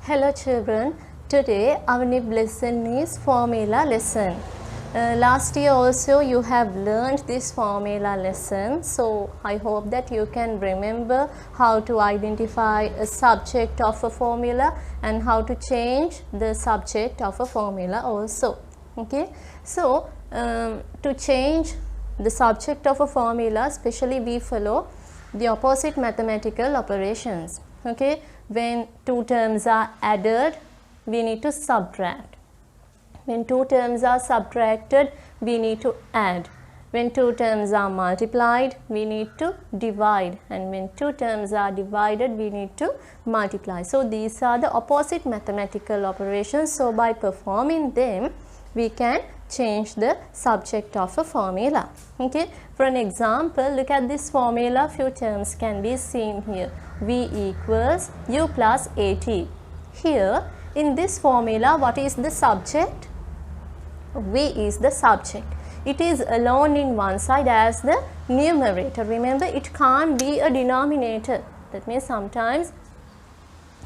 Hello children, today our new lesson is formula lesson. Last year also you have learned this formula lesson, so I hope that you can remember how to identify a subject of a formula and how to change the subject of a formula also. Okay, so to change the subject of a formula, especially we follow the opposite mathematical operations. Okay, when two terms are added, we need to subtract. When two terms are subtracted, we need to add. When two terms are multiplied, we need to divide. And when two terms are divided, we need to multiply. So these are the opposite mathematical operations. So by performing them, we can change the subject of a formula. Okay, for an example, look at this formula. Few terms can be seen here. V equals U plus AT. Here in this formula, what is the subject? V is the subject. It is alone in one side as the numerator. Remember, it can't be a denominator. That means sometimes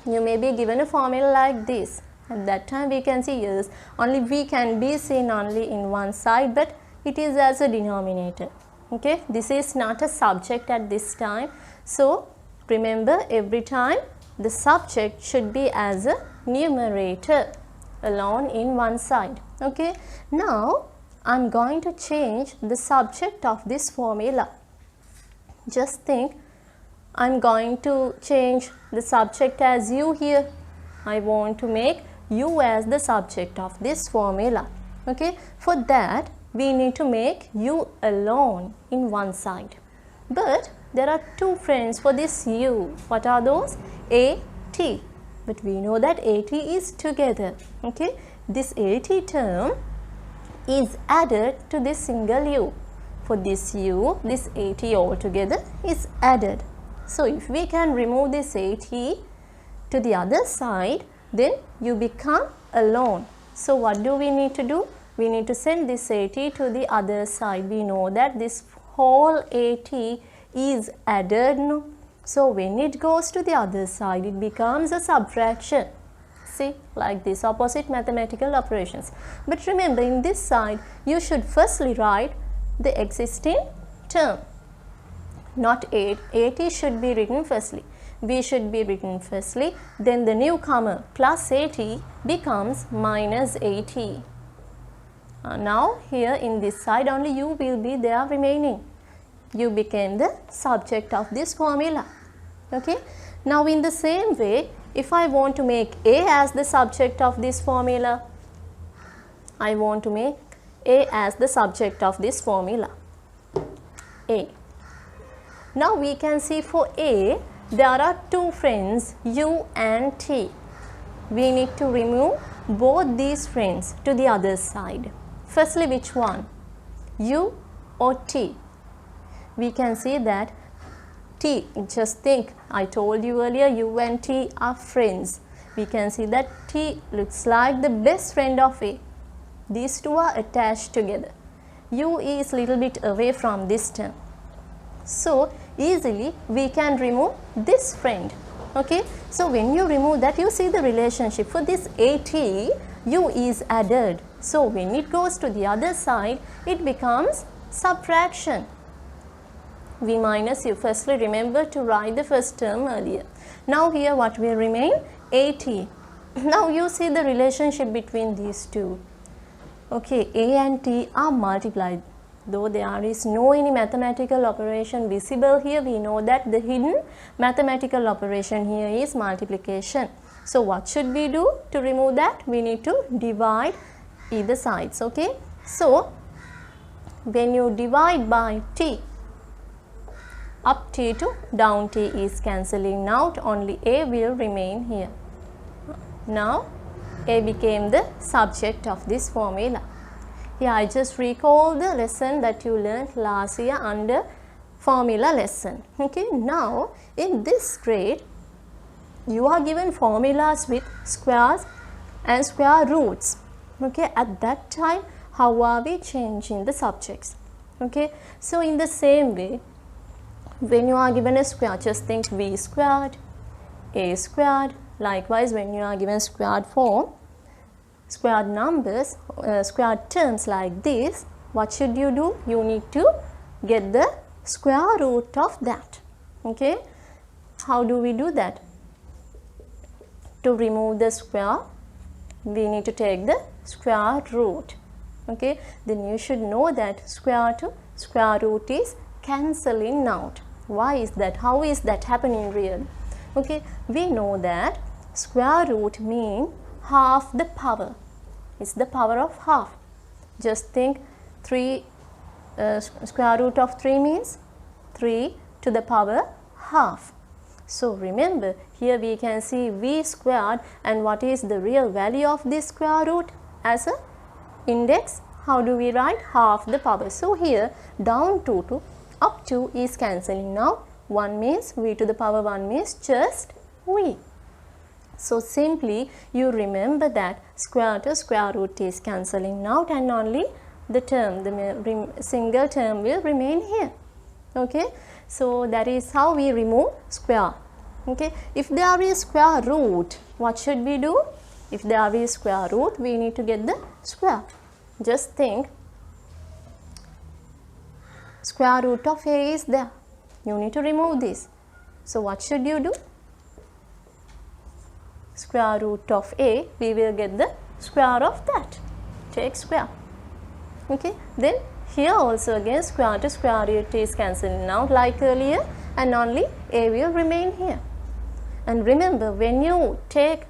you may be given a formula like this. At that time we can see yes, only V can be seen only in one side, but it is as a denominator. Okay, this is not a subject at this time. So remember, every time the subject should be as a numerator alone in one side. Okay, now I am going to change the subject of this formula. Just think, I am going to change the subject as U here. I want to make U as the subject of this formula. Okay, for that we need to make U alone in one side. But there are two friends for this U. What are those? A, T. But we know that AT is together. Okay, this AT term is added to this single U. For this U, this AT altogether is added. So if we can remove this AT to the other side, then you become alone. So what do we need to do? We need to send this AT to the other side. We know that this whole AT is added. No? So when it goes to the other side, it becomes a subtraction. See, like this, opposite mathematical operations. But remember, in this side, you should firstly write the existing term. Not 8. 80 should be written firstly. V should be written firstly. Then the newcomer plus 80 becomes minus 80. Now here in this side only U will be there remaining. U became the subject of this formula. Okay. Now in the same way, if I want to make A as the subject of this formula, I want to make A as the subject of this formula. A. Now we can see for A, there are two friends U and T. We need to remove both these friends to the other side. Firstly, which one? U or T? We can see that T, just think, I told you earlier U and T are friends. We can see that T looks like the best friend of A. These two are attached together. U is little bit away from this term. So easily we can remove this friend. Okay, so when you remove that, you see the relationship. For this AT, U is added. So when it goes to the other side, it becomes subtraction. V minus U. Firstly, remember to write the first term earlier. Now here what will remain? AT. Now you see the relationship between these two. Okay, A and T are multiplied. Though there is no any mathematical operation visible here, we know that the hidden mathematical operation here is multiplication. So what should we do to remove that? We need to divide either sides. Okay, so when you divide by T, up T to down T is cancelling out, only A will remain here. Now A became the subject of this formula. Here I just recall the lesson that you learned last year under formula lesson. Okay, now in this grade you are given formulas with squares and square roots. Okay, at that time how are we changing the subjects? Okay, so in the same way, when you are given a square, just think V squared, A squared, Likewise, when you are given squared form, squared numbers, squared terms like this, what should you do? You need to get the square root of that. Okay, how do we do that? To remove the square, we need to take the square root. Okay, then you should know that square to square root is cancelling out. Why is that? How is that happening really? Okay, we know that square root means half the power. It's the power of half. Just think 3 square root of 3 means 3 to the power half. So remember, here we can see v squared, and what is the real value of this square root as a index? How do we write? Half the power. So here down to up to is cancelling out. 1 means v to the power 1 means just v. So simply you remember that square to square root is cancelling out, and only the term, the single term will remain here. Okay, so that is how we remove square. Okay, if there is square root, what should we do? If there is square root, we need to get the square. Just think, square root of a is there. You need to remove this. So what should you do? Square root of a, we will get the square of that. Take square. Okay, then here also again square to square root is cancelling out like earlier, and only a will remain here. And remember, when you take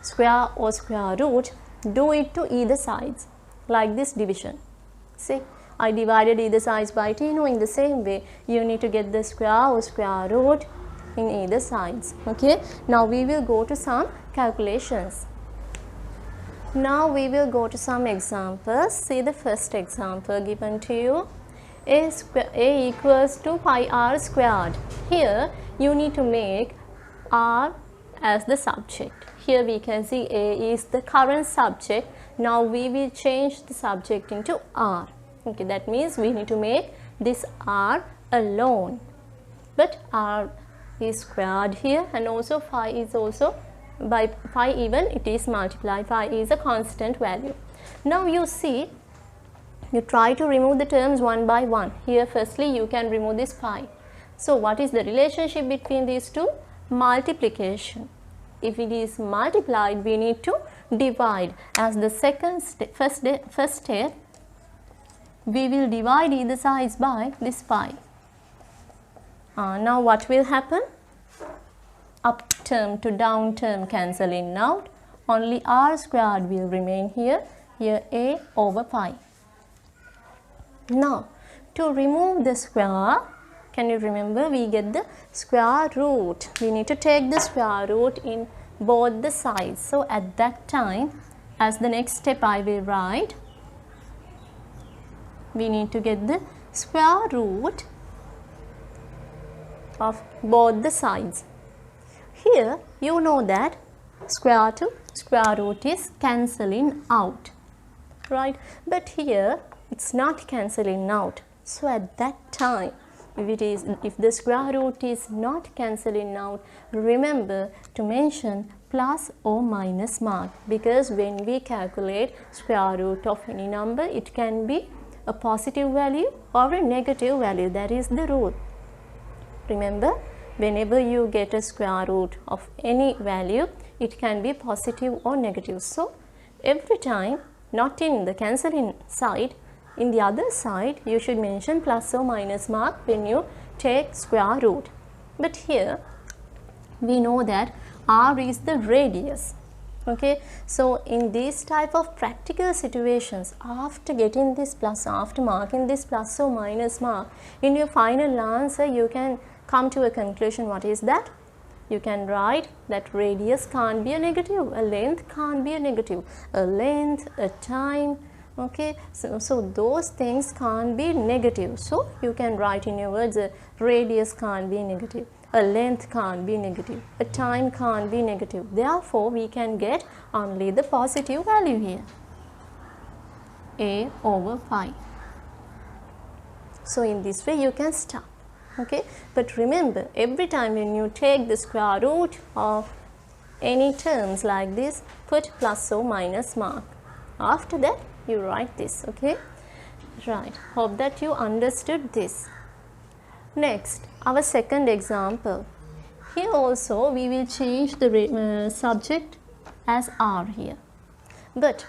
square or square root, do it to either sides, like this division. See, I divided either sides by 10. In the same way, you need to get the square or square root in either sides. Okay, now we will go to some calculations. Now we will go to some examples. See the first example given to you. A equals to pi r squared. Here you need to make r as the subject. Here we can see a is the current subject. Now we will change the subject into r. Okay, that means we need to make this r alone. But r is squared here, and also phi is also, by phi even it is multiplied. Phi is a constant value. Now you see, you try to remove the terms one by one. Here firstly you can remove this phi. So what is the relationship between these two? Multiplication. If it is multiplied, we need to divide. As the first step, we will divide either sides by this pi. Now what will happen? Up term to down term cancelling out. Only r squared will remain here. Here a over pi. Now to remove the square, can you remember, we get the square root. We need to take the square root in both the sides. So at that time, as the next step I will write, we need to get the square root of both the sides. Here you know that square to square root is cancelling out, right? But here it's not cancelling out. So at that time, if the square root is not cancelling out, remember to mention plus or minus mark, because when we calculate square root of any number, it can be a positive value or a negative value. That is the rule. Remember, whenever you get a square root of any value, it can be positive or negative. So every time, not in the cancelling side, in the other side, you should mention plus or minus mark when you take square root. But here we know that r is the radius. Okay, so in these type of practical situations, after getting this plus, after marking this plus or minus mark, in your final answer you can come to a conclusion. What is that? You can write that radius can't be a negative, a length can't be a negative, a length, a time. Okay, so those things can't be negative. So you can write in your words, a radius can't be negative, a length can't be negative, a time can't be negative. Therefore, we can get only the positive value here, a over pi. So in this way you can start. Okay, but remember, every time when you take the square root of any terms like this, put plus or minus mark. After that, you write this, okay? Right, hope that you understood this. Next, our second example. Here also we will change the subject as R here. But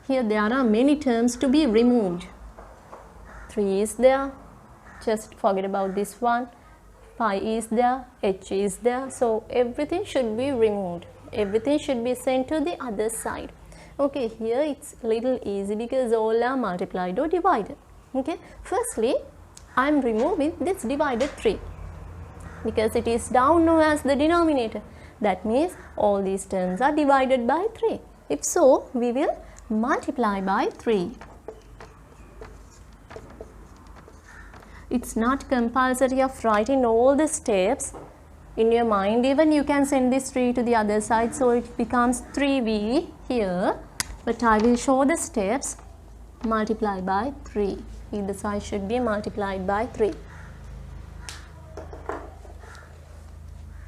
here there are many terms to be removed. 3 is there, just forget about this one. 5 is there, H is there. So everything should be removed. Everything should be sent to the other side. Okay, here it's little easy because all are multiplied or divided. Okay, firstly, I am removing this divided 3 because it is down now as the denominator. That means all these terms are divided by 3. If so, we will multiply by 3. It's not compulsory of writing all the steps in your mind. Even you can send this 3 to the other side, so it becomes 3v here. But I will show the steps. Multiply by 3. Either side should be multiplied by 3.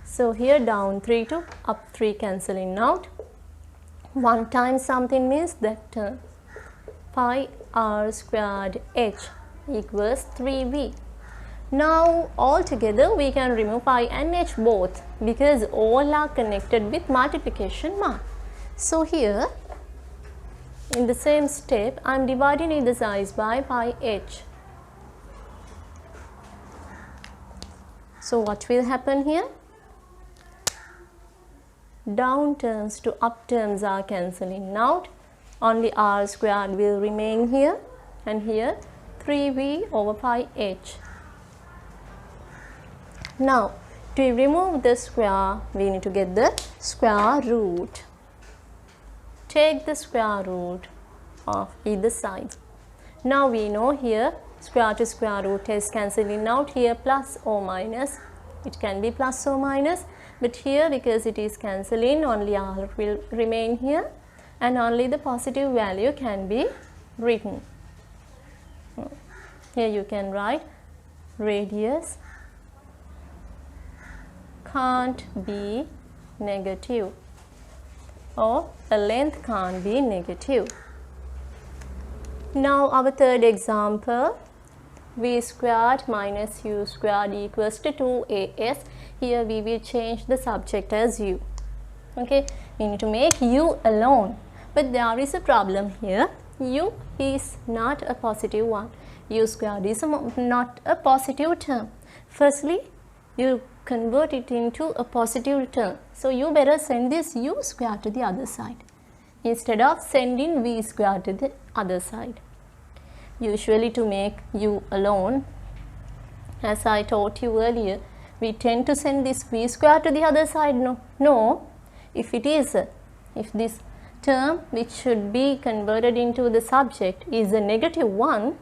So here down 3 to up 3 cancelling out. 1 times something means that term. Pi r squared h equals 3v. Now altogether we can remove pi and h both because all are connected with multiplication mark. So here in the same step I am dividing either sides by pi h. So what will happen here? Down terms to up terms are cancelling out. Only r squared will remain here, and here 3v over pi h. Now to remove the square, we need to get the square root. Take the square root of either side. Now we know here square to square root is cancelling out. Here plus or minus, it can be plus or minus, but here because it is cancelling, only r will remain here and only the positive value can be written. Here you can write radius can't be negative, or a length can't be negative. Now our third example, v squared minus u squared equals to 2as. Here we will change the subject as u. Okay, we need to make u alone, but there is a problem here. U is not a positive one. U squared is not a positive term. Firstly, you convert it into a positive term. So you better send this u squared to the other side instead of sending v squared to the other side. Usually to make u alone, as I taught you earlier, we tend to send this v squared to the other side. No. If this term which should be converted into the subject is a negative one,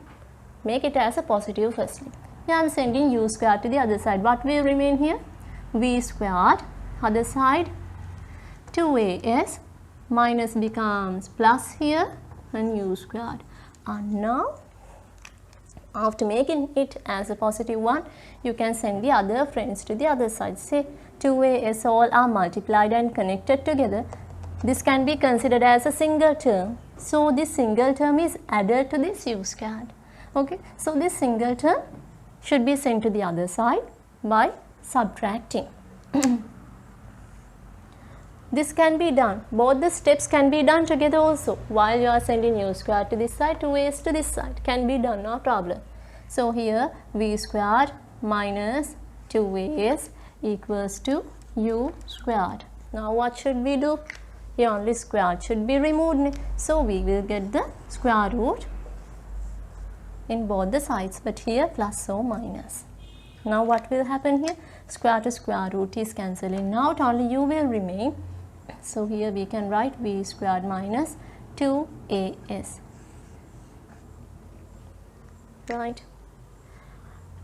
make it as a positive firstly. Here I am sending u squared to the other side. What will remain here? V squared, other side 2as, minus becomes plus here and u squared. And now after making it as a positive one, you can send the other friends to the other side. Say 2as all are multiplied and connected together. This can be considered as a single term. So this single term is added to this u squared. Okay, so this single term should be sent to the other side by subtracting. This can be done. Both the steps can be done together also. While you are sending u squared to this side, 2as to this side can be done, no problem. So here v squared minus 2as equals to u squared. Now what should we do? Here only squared should be removed. So we will get the square root in both the sides, but here plus or minus. Now what will happen here? Square to square root is cancelling out, only u will remain. So here we can write v squared minus 2as. Right.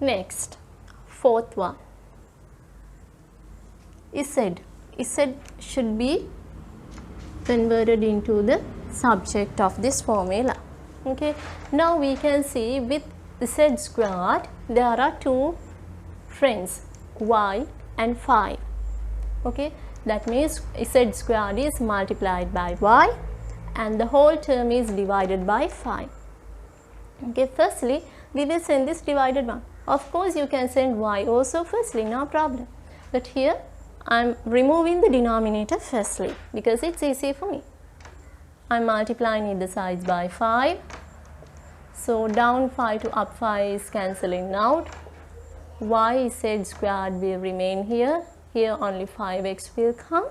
Next, fourth one. Z should be converted into the subject of this formula. Okay. Now we can see with z squared there are two friends, y and phi. Okay. That means z squared is multiplied by y and the whole term is divided by 5. Okay, firstly we will send this divided one. Of course you can send y also firstly, no problem. But here I am removing the denominator firstly because it's easy for me. I am multiplying either sides by 5. So down 5 to up 5 is cancelling out. Y z squared will remain here. Here only 5x will come.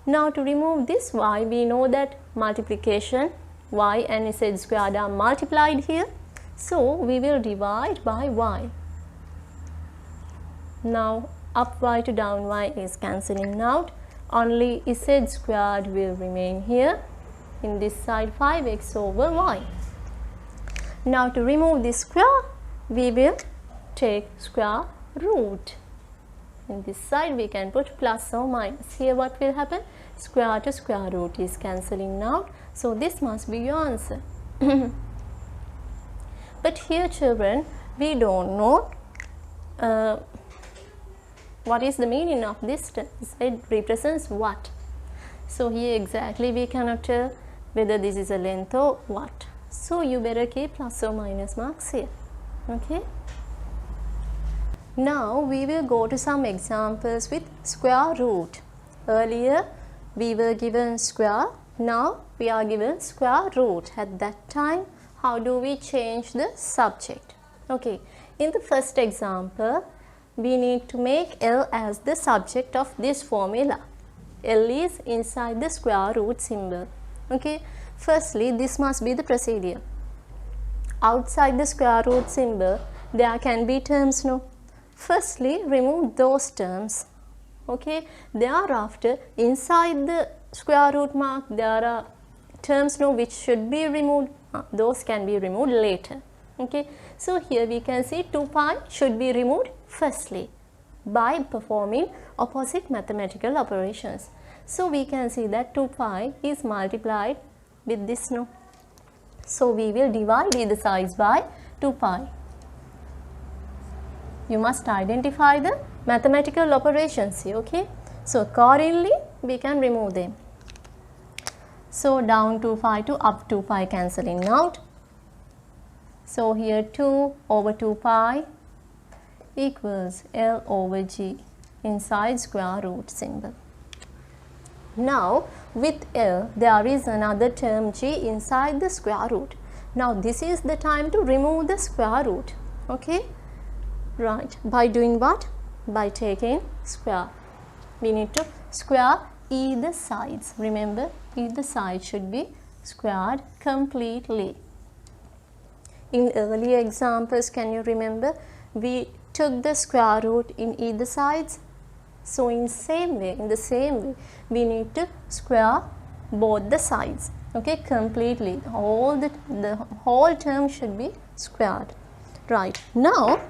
Now to remove this y, we know that multiplication y and z squared are multiplied here. So we will divide by y. Now up y to down y is cancelling out. Only z squared will remain here. In this side 5x over y. Now to remove this square, we will take square root. In this side we can put plus or minus. Here what will happen? Square to square root is cancelling out. So this must be your answer. But here children, we don't know what is the meaning of this term. It represents what? So here exactly we cannot tell whether this is a length or what. So you better keep plus or minus marks here. Okay. Now we will go to some examples with square root. Earlier we were given square, now we are given square root. At that time, how do we change the subject? Okay, in the first example, we need to make L as the subject of this formula. L is inside the square root symbol. Okay, firstly this must be the procedure. Outside the square root symbol, there can be terms, no? Firstly, remove those terms. Okay, thereafter inside the square root mark there are terms, no, which should be removed. Those can be removed later. Okay, so here we can see 2 pi should be removed firstly by performing opposite mathematical operations. So we can see that 2 pi is multiplied with this, no. So we will divide either sides by 2 pi. You must identify the mathematical operations here, okay. So accordingly we can remove them. So down 2 pi to up 2 pi cancelling out. So here 2 over 2 pi equals L over G inside square root symbol. Now with L there is another term G inside the square root. Now this is the time to remove the square root. Okay. Right, by doing what? By taking square. We need to square either sides. Remember, either side should be squared completely. In earlier examples, can you remember? We took the square root in either sides. So in the same way, we need to square both the sides. Okay, completely. The whole term should be squared. Right, now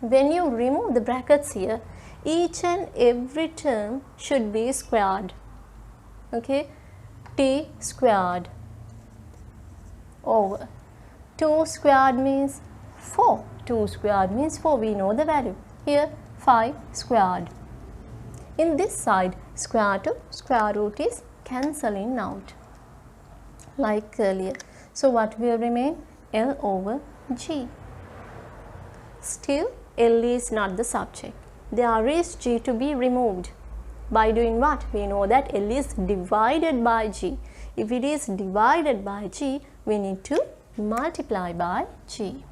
when you remove the brackets here, each and every term should be squared. Okay, t squared over 2 squared means 4. 2 squared means 4. We know the value. Here 5 squared. In this side, square to square root is cancelling out like earlier. So what will remain? L over G. Still L is not the subject. There is G to be removed. By doing what? We know that L is divided by G. If it is divided by G, we need to multiply by G.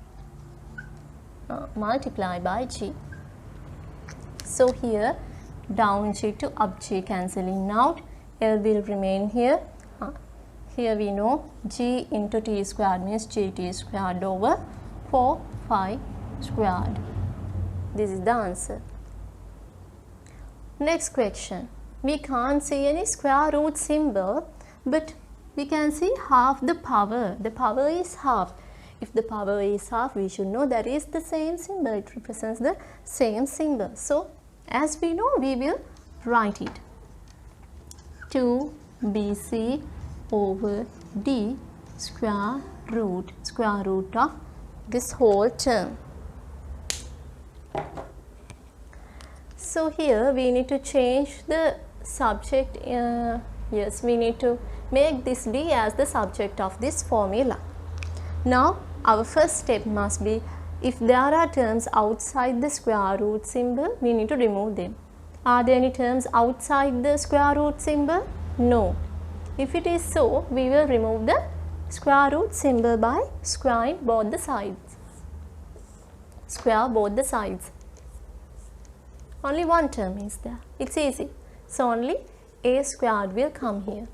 Multiply by G. So here down G to up G cancelling out. L will remain here. Here we know G into T squared means GT squared over 4 5 squared. This is the answer. Next question. We can't see any square root symbol, but we can see half the power. The power is half. If the power is half, we should know that is the same symbol. It represents the same symbol. So as we know, we will write it. 2bc over d square root of this whole term. So here we need to change the subject, yes, we need to make this d as the subject of this formula. Now our first step must be, if there are terms outside the square root symbol, we need to remove them. Are there any terms outside the square root symbol? No. If it is so, we will remove the square root symbol by squaring both the sides. Square both the sides. Only one term is there. It's easy. So only a squared will come here.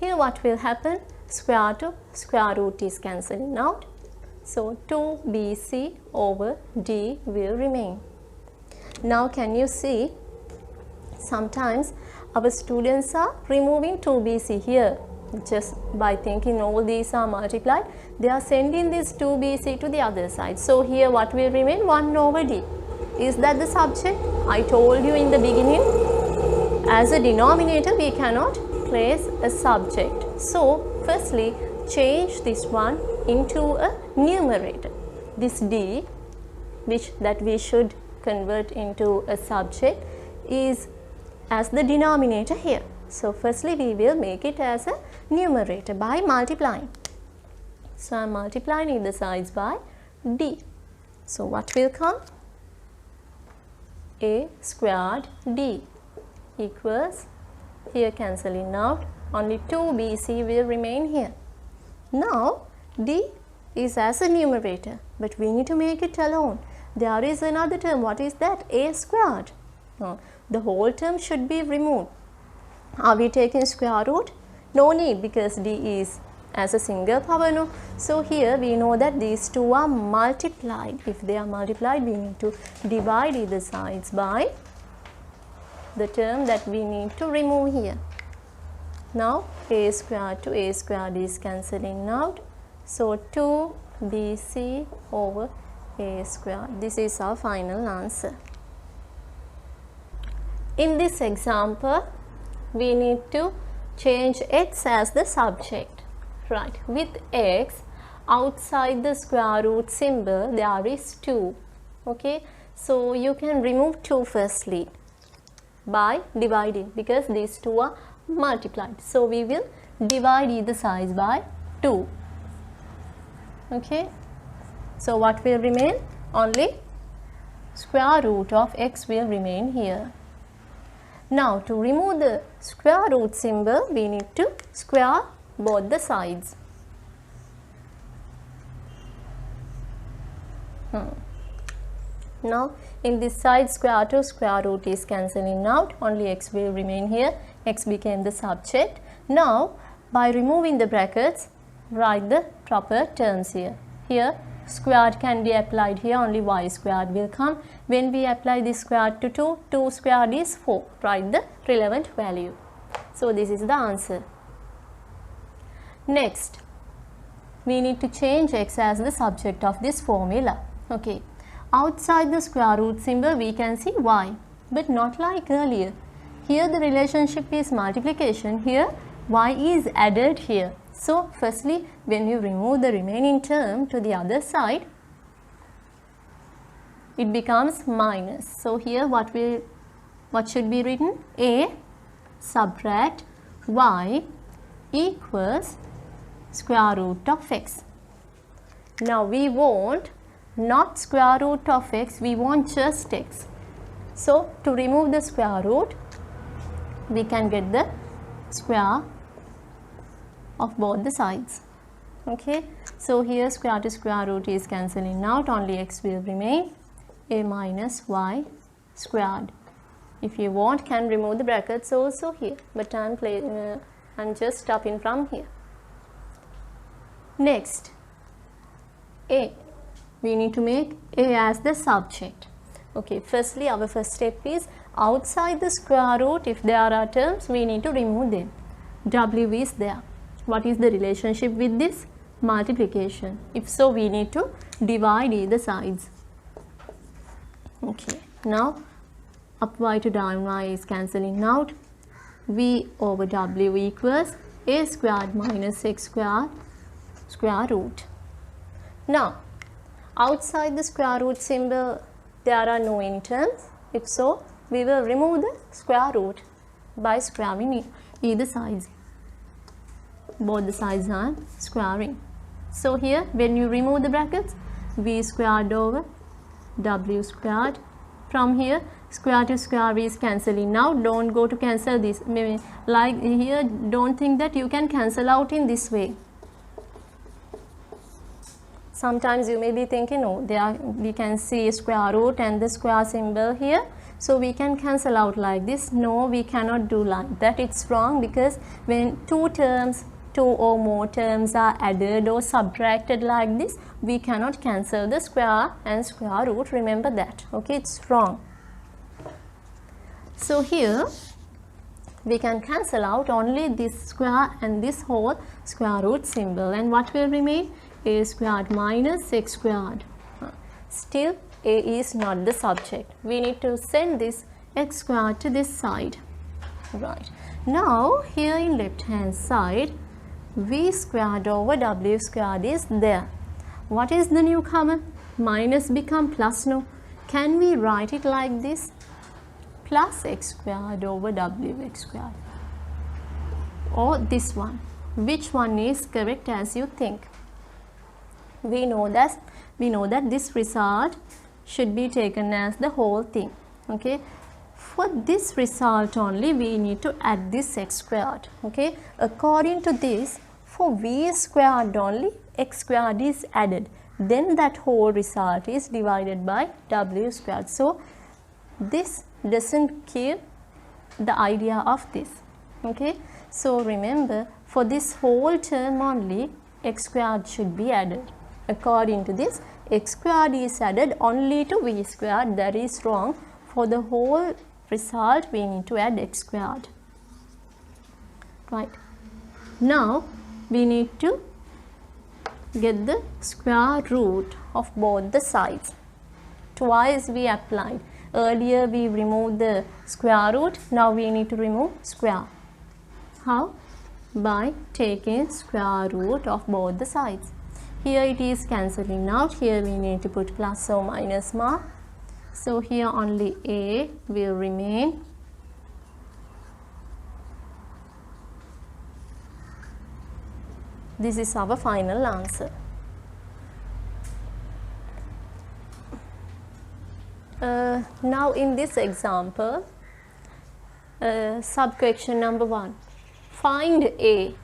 Here what will happen? Square to square root is cancelling out. So 2bc over d will remain. Now can you see, sometimes our students are removing 2bc here. Just by thinking all these are multiplied, they are sending this 2bc to the other side. So here what will remain? 1 over d. Is that the subject? I told you in the beginning, as a denominator we cannot place a subject. So firstly, change this one into a numerator. This d, that we should convert into a subject, is as the denominator here. So firstly we will make it as a numerator by multiplying. So I am multiplying either sides by d. So what will come? A squared d equals, here cancelling out, only 2bc will remain here. Now d is as a numerator, but we need to make it alone. There is another term. What is that? A squared. The whole term should be removed. Are we taking square root? No need, because d is as a single power, no. So here we know that these two are multiplied. If they are multiplied, we need to divide either sides by the term that we need to remove here. Now a squared to a squared is cancelling out. So 2bc over a squared. This is our final answer. In this example, we need to change x as the subject. Right, with x outside the square root symbol there is 2. Okay, so you can remove 2 firstly by dividing, because these two are multiplied. So we will divide either sides by 2. Okay, so what will remain? Only square root of x will remain here. Now to remove the square root symbol, we need to square both the sides. Now in this side, square to square root is cancelling out, only x will remain here. X became the subject. Now by removing the brackets, write the proper terms here. Here squared can be applied here, only y squared will come. When we apply this squared to 2, 2 squared is 4. Write the relevant value. So this is the answer. Next, we need to change x as the subject of this formula. Okay, outside the square root symbol we can see y, but not like earlier. Here the relationship is multiplication, here y is added here. So firstly, when you remove the remaining term to the other side, it becomes minus. So here what should be written? A subtract y equals square root of x. Now we want not square root of x, we want just x. So to remove the square root, we can get the square of both the sides. Okay, so here square to square root is cancelling out, only x will remain. A minus y squared. If you want, can remove the brackets also here, but I'm just stopping from here. Next, a, we need to make a as the subject. Okay, firstly our first step is outside the square root, if there are terms, we need to remove them. W is there. What is the relationship with this? Multiplication. If so, we need to divide either sides. Okay, now up y to down y is cancelling out. V over W equals a squared minus x squared square root. Now outside the square root symbol there are no any terms. If so, we will remove the square root. by squaring either sides. Both the sides are squaring. So here when you remove the brackets, v squared over w squared. From here square to square is cancelling. Now don't go to cancel this. Maybe like here, don't think that you can cancel out in this way. Sometimes you may be thinking, oh, we can see square root and the square symbol here, so we can cancel out like this. No, we cannot do like that. It's wrong, because when two or more terms are added or subtracted like this, we cannot cancel the square and square root. Remember that. Okay, it's wrong. So here we can cancel out only this square and this whole square root symbol, and what will remain? A squared minus x squared. Still a is not the subject. We need to send this x squared to this side. Right. Now here in left hand side, v squared over w squared is there. What is the newcomer? Minus become plus. No. Can we write it like this? Plus x squared over wx squared. Or this one. Which one is correct as you think? We know that this result should be taken as the whole thing. Okay. For this result only, we need to add this x squared. Okay. According to this, for v squared only, x squared is added. Then that whole result is divided by w squared. So this doesn't give the idea of this. Okay. So remember, for this whole term only, x squared should be added. According to this, x squared is added only to v squared. That is wrong. For the whole result, we need to add x squared. Right. Now we need to get the square root of both the sides. Twice we applied. Earlier we removed the square root. Now we need to remove square. How? By taking square root of both the sides. Here it is cancelling out. Here we need to put plus or minus mark. So here only a will remain. This is our final answer. Now in this example, sub-question number 1. Find a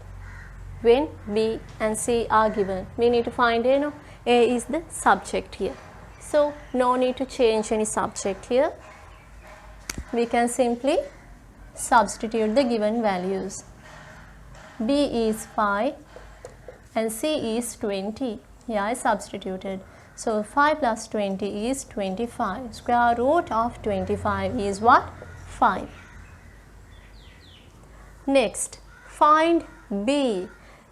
when b and c are given. We need to find a. No? A is the subject here. So no need to change any subject here. We can simply substitute the given values. B is 5 and c is 20. Here I substituted. So 5 plus 20 is 25. Square root of 25 is what? 5. Next, find b.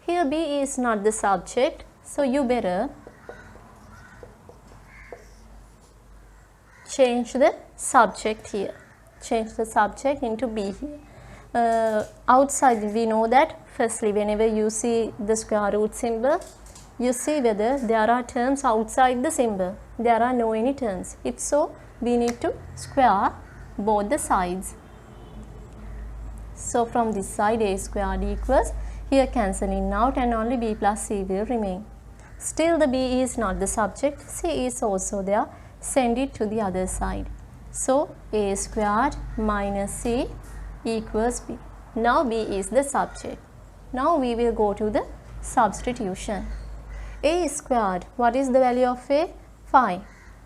Here b is not the subject, so you better change the subject here. Change the subject into b here. Outside we know that firstly whenever you see the square root symbol, you see whether there are terms outside the symbol. There are no any terms. If so, we need to square both the sides. So from this side a squared equals, here cancelling out, and only b plus c will remain. Still the b is not the subject, c is also there. Send it to the other side. So a squared minus c equals b. Now b is the subject. Now we will go to the substitution. A squared, what is the value of a? 5.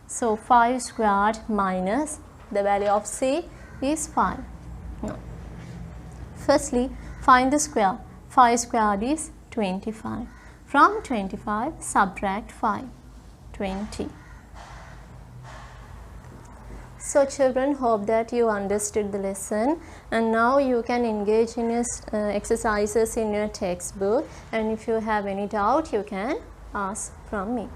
So 5 squared minus the value of c is 5. Now, firstly find the square. 5 squared is 25. From 25 subtract 5, 20. So children, hope that you understood the lesson, and now you can engage in your exercises in your textbook, and if you have any doubt you can ask from me.